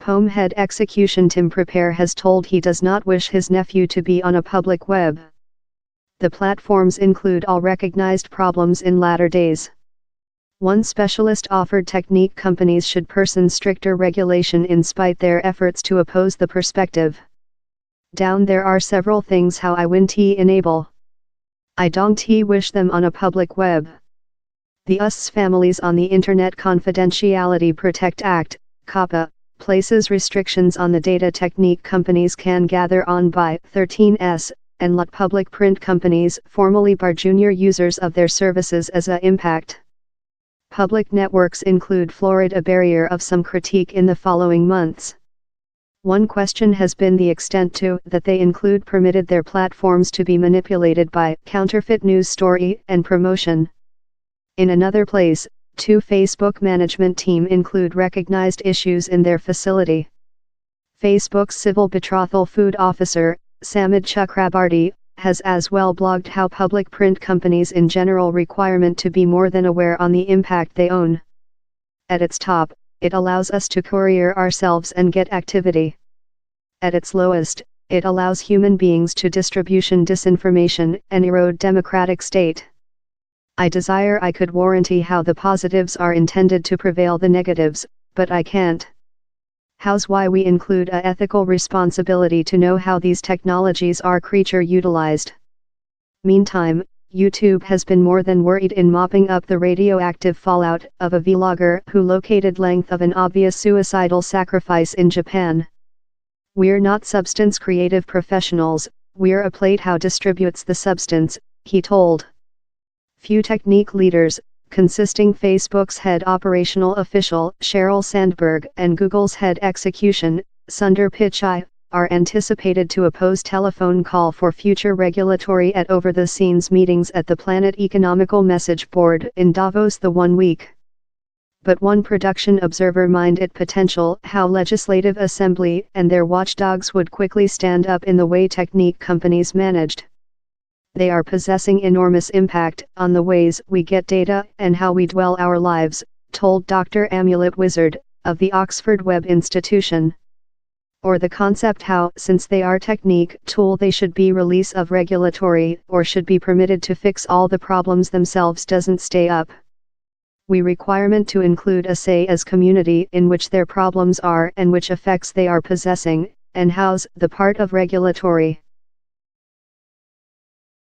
Home head execution Tim Prepare has told he does not wish his nephew to be on a public web. The platforms include all recognized problems in latter days. One specialist offered technique companies should pursue stricter regulation in spite their efforts to oppose the perspective. Down there are several things how I win t enable. I don't wish them on a public web. The US Families on the Internet Confidentiality Protect Act, COPPA, places restrictions on the data technique companies can gather on by 13s, and let public print companies formally bar junior users of their services as a impact. Public networks include Florida barrier of some critique in the following months. One question has been the extent to that they include permitted their platforms to be manipulated by counterfeit news story and promotion. In another place, two Facebook management team include recognized issues in their facility. Facebook's civil betrothal food officer, Samad Chakrabarti, has as well blogged how public print companies in general requirement to be more than aware on the impact they own. At its top, it allows us to courier ourselves and get activity. At its lowest, it allows human beings to distribution disinformation and erode democratic state. I desire I could warranty how the positives are intended to prevail the negatives, but I can't. How's why we include a ethical responsibility to know how these technologies are creature utilized. Meantime, YouTube has been more than worried in mopping up the radioactive fallout of a vlogger who located length of an obvious suicidal sacrifice in Japan. We're not substance creative professionals, we're a plate how distributes the substance, he told. Few technique leaders, consisting Facebook's head operational official Sheryl Sandberg and Google's head execution, Sundar Pichai, are anticipated to oppose telephone call for future regulatory at over-the-scenes meetings at the Planet Economical Message Board in Davos the 1 week. But one production observer mined it potential how legislative assembly and their watchdogs would quickly stand up in the way technique companies managed. They are possessing enormous impact on the ways we get data and how we dwell our lives, told Dr. Amulet Wizard, of the Oxford Web Institution. Or the concept how, since they are technique tool, they should be release of regulatory or should be permitted to fix all the problems themselves doesn't stay up. We requirement to include a say as community in which their problems are and which effects they are possessing, and how's the part of regulatory.